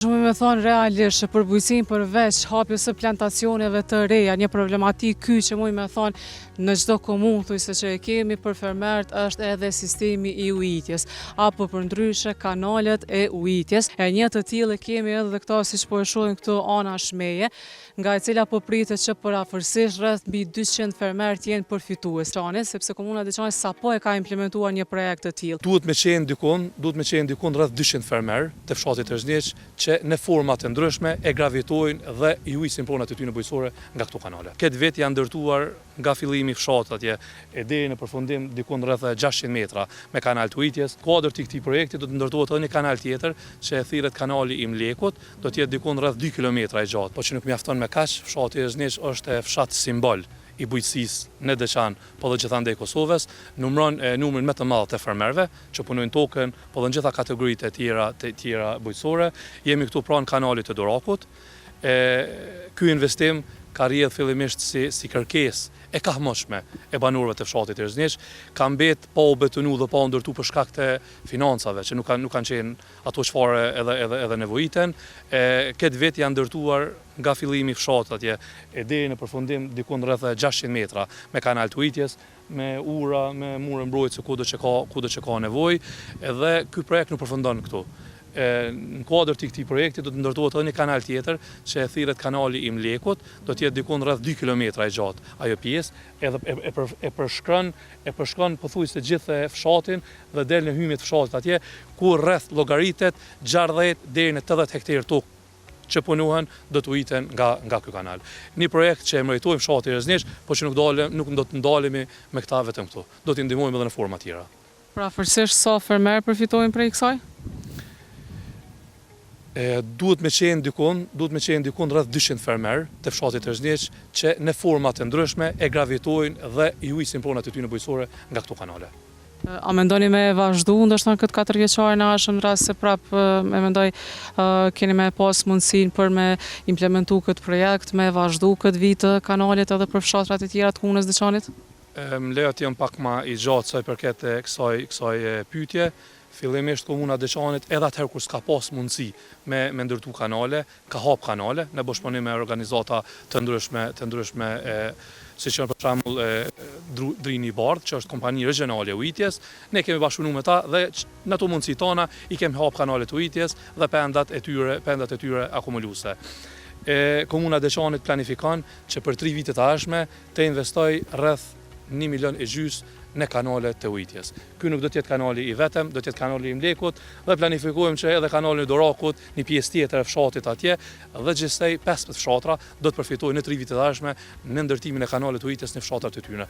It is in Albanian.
Shumë me thonë realisht për bujqësinë përveç hapjes së plantacioneve të reja, një problematik ky që muj me thonë në çdo komunë thujse që e kemi për fermerët është edhe sistemi i ujitjes, apo përndryshe kanalet e ujitjes. E një të tillë kemi edhe këto siç po e shohim këtu ana Shmeje, nga e cila po pritet që përafërsisht rreth mbi 200 fermerë të jenë përfitues. Sepse komuna Diçani sapo e ka implementuar një projekt të tillë. Duhet me qenë dikun rreth 200 fermerë të fshatit Tërzhniq që në forma të ndryshme e gravitojnë dhe i ujësin pronat e tyre bujqësore nga këto kanale. Këtë vit janë ndërtuar nga fillimi i fshatit atje e deri në përfundim dikun rreth 600 metra me kanal të ujitjes. Kuadër të këtij projekti do të ndërtohet edhe një kanal tjetër që e thirret kanali i Mlekut, do të jetë dikun rreth 2 kilometra i gjatë. Po që nuk mjafton me kaq, fshati Tërzhniq është fshat simbol i bujqësisë në Deçan, po dhe gjithandej Kosovës, numëron numrin më të madh të fermerëve që punojnë tokën, po dhe në gjitha kategoritë të tjera bujqësore. Jemi këtu pranë kanalit të Dorakut. Ky investim ka rrjedh fillimisht si kërkesë e kahmoshme e banorëve të fshatit Tërzhniq, ka mbet pa u betonu dhe pa u ndërtu për shkak të financave që nuk kanë qenë ato çfarë edhe nevojiten. Këtë vit janë ndërtuar nga fillimi i fshatit atje e deri në përfundim dikun rreth 600 metra me kanal të ujitjes, me ura, me mure mbrojtëse kudo që ka nevojë, edhe ky projekt nuk përfundon këtu. Në kuadër të këtij projekti do të ndërtohet edhe një kanal tjetër që e thirret kanali i Mlekut, do të jetë dikun rreth 2 kilometra i gjatë ajo pjesë, edhe e përshkon pothuajse gjithë fshatin dhe del në hymjet fshatit atje ku rreth llogaritet 60 deri në 80 hektarë tokë që punohen do të ujiten nga ky kanal. Një projekt që e meritojmë fshati Tërzhniq, por që nuk do të ndalemi me këta vetëm këtu. Do t'i ndihmojmë edhe në forma tjera. Përafërsisht sa fermerë përfitojnë prej kësaj? Duhet me qenë dikun rreth 200 fermerë të fshatit Tërzhniq që në forma të ndryshme e gravitojnë dhe i ujësin pronat e tyre bujqësore nga këto kanale. A mendoni me vazhdu ndoshta këtë 4 vjeçare në ardhshëm rast se prapë e mendoj keni me pas mundësinë për me implementu këtë projekt, me vazhdu këtë vit kanalet edhe për fshatrat e tjera të komunës Diçanit? Më lejo të jem pak më i gjatë sa i përket kësaj pyetje. Fillimisht komuna Diçanit edhe atëherë kur s'ka pas mundësi me ndërtu kanale, ka hap kanale në bashkëpunim me organizata të ndryshme siç janë për shembull Drini i Bardh, që është kompani regionale e ujitjes. Ne kemi bashkëpunuar me ta dhe në ato mundësi tona i kemi hap kanalet të ujitjes dhe pendat e tyre akumuluese. Komuna Diçanit planifikon që për 3 vite të ardhshme të investoj rreth 1,5 milion në kanale të ujitjes. Ky nuk do të jetë kanali i vetëm, do të jetë kanali i Mlekut dhe planifikojmë që edhe kanali i Dorakut, një pjesë tjetër e fshatit atje dhe gjithsej 15 fshatra do të përfitojnë në 3 vite të ardhshme në ndërtimin e kanalit të ujitjes në fshatrat e tyre.